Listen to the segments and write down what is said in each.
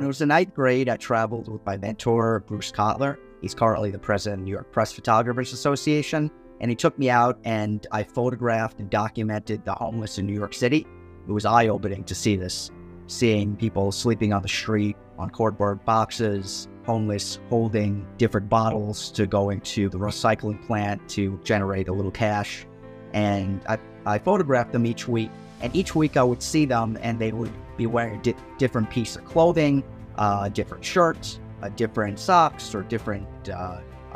was the ninth grade, I traveled with my mentor, Bruce Kotler. He's currently the president of the New York Press Photographers Association. And he took me out and I photographed and documented the homeless in New York City. It was eye-opening to see this, seeing people sleeping on the street, on cardboard boxes, homeless, holding different bottles to go into the recycling plant to generate a little cash. And I photographed them each week. And each week I would see them and they would be wearing a different piece of clothing, different shirts, different socks, or different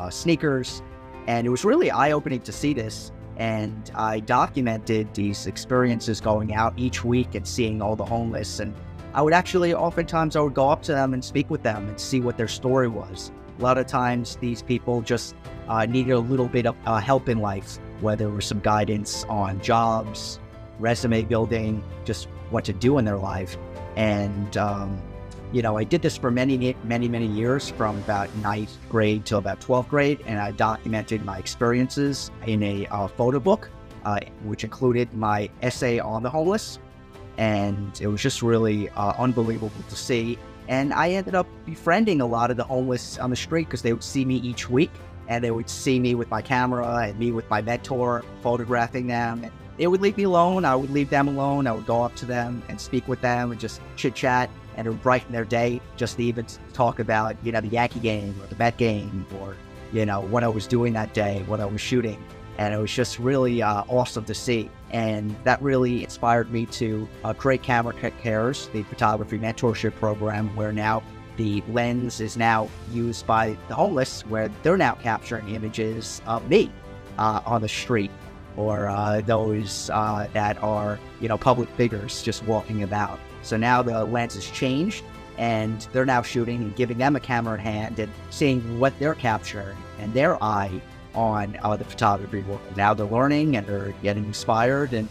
sneakers. And it was really eye-opening to see this. And I documented these experiences going out each week and seeing all the homeless. And I would actually, oftentimes I would go up to them and speak with them and see what their story was. A lot of times these people just needed a little bit of help in life, whether it was some guidance on jobs, resume building, just what to do in their life. And I did this for many years, from about ninth grade till about 12th grade, and I documented my experiences in a photo book, which included my essay on the homeless. And it was just really unbelievable to see. And I ended up befriending a lot of the homeless on the street because they would see me each week, and they would see me with my camera and me with my mentor photographing them. And they would leave me alone. I would leave them alone. I would go up to them and speak with them and just chit-chat. And it would brighten their day just to even talk about, the Yankee game or the Met game, or, what I was doing that day, what I was shooting. And it was just really awesome to see. And that really inspired me to create Camera Cares, the photography mentorship program, where now the lens is now used by the homeless, where they're now capturing images of me on the street, or those that are, public figures just walking about. So now the lens has changed, and they're now shooting and giving them a camera in hand and seeing what they're capturing and their eye on the photography world. Now they're learning and they're getting inspired and,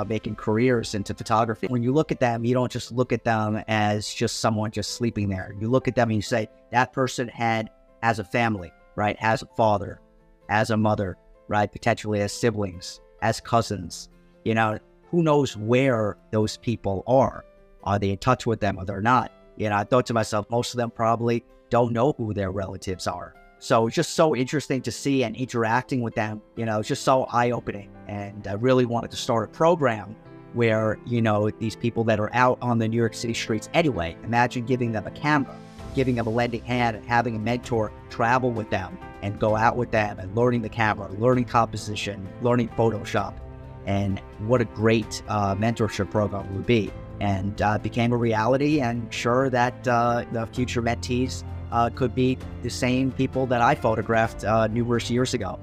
making careers into photography. When you look at them, you don't just look at them as just someone just sleeping there. You look at them and you say, that person has a family, right? Has a father, has a mother, right? Potentially has siblings, has cousins. Who knows where those people are? Are they in touch with them or they're not? I thought to myself, most of them probably don't know who their relatives are. So it's just so interesting to see, and interacting with them, it's just so eye-opening. And I really wanted to start a program where, these people that are out on the New York City streets anyway, imagine giving them a camera, giving them a lending hand, and having a mentor travel with them and go out with them and learning the camera, learning composition, learning Photoshop. And what a great mentorship program it would be. And became a reality, and sure that the future mentees could be the same people that I photographed numerous years ago.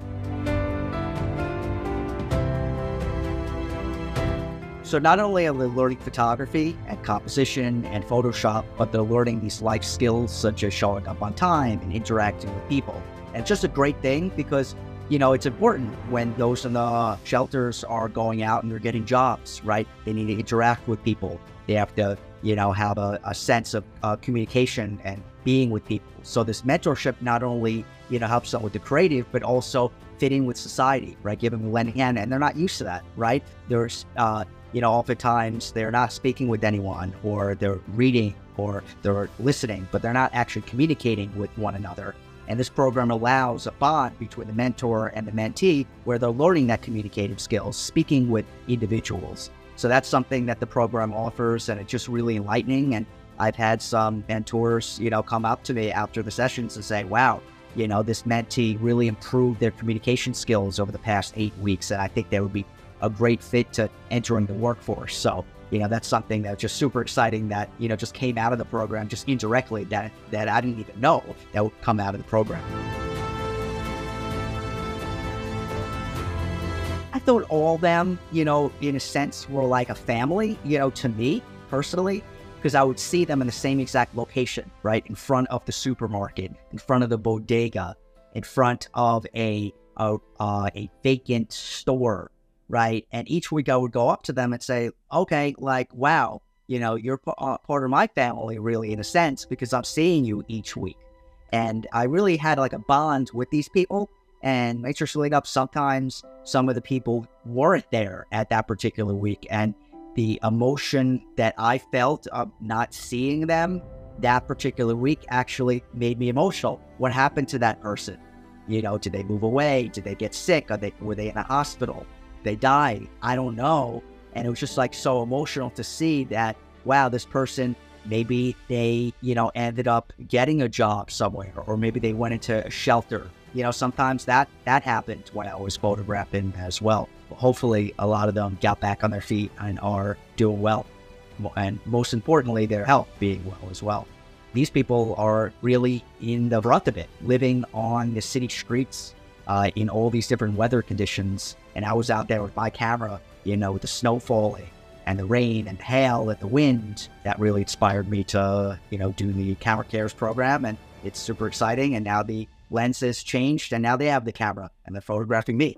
So not only are they learning photography and composition and Photoshop, but they're learning these life skills such as showing up on time and interacting with people. And it's just a great thing because it's important when those in the shelters are going out and they're getting jobs, right? They need to interact with people. They have to, have a sense of communication and being with people. So this mentorship not only, helps them with the creative, but also fit in with society, right? Give them a lending hand, and they're not used to that, right? There's, oftentimes they're not speaking with anyone, or they're reading, or they're listening, but they're not actually communicating with one another. And this program allows a bond between the mentor and the mentee, where they're learning that communicative skills, speaking with individuals. So that's something that the program offers, and it's just really enlightening. And I've had some mentors, come up to me after the sessions and say, wow, this mentee really improved their communication skills over the past 8 weeks. And I think they would be a great fit to entering the workforce. So, that's something that's just super exciting that, just came out of the program just indirectly that I didn't even know that would come out of the program. I thought all of them, in a sense were like a family, to me personally, because I would see them in the same exact location, right? In front of the supermarket, in front of the bodega, in front of a vacant store, right? And each week I would go up to them and say, okay, like, wow, you're part of my family, really, in a sense, because I'm seeing you each week. And I really had like a bond with these people. And interestingly enough, sometimes some of the people weren't there at that particular week. And the emotion that I felt of not seeing them that particular week actually made me emotional. What happened to that person? You know, did they move away? Did they get sick? Were they in a hospital? They died? I don't know. And it was just like so emotional to see that, wow, this person, maybe they, you know, ended up getting a job somewhere, or maybe they went into a shelter. You know, sometimes that happened when I was photographing as well. Hopefully a lot of them got back on their feet and are doing well. And most importantly, their health being well as well. These people are really in the brunt of it, living on the city streets in all these different weather conditions. And I was out there with my camera, you know, with the snow falling and the rain and hail and the wind. That really inspired me to, you know, do the Camera Cares program. And it's super exciting. And now the lens has changed, and now they have the camera and they're photographing me.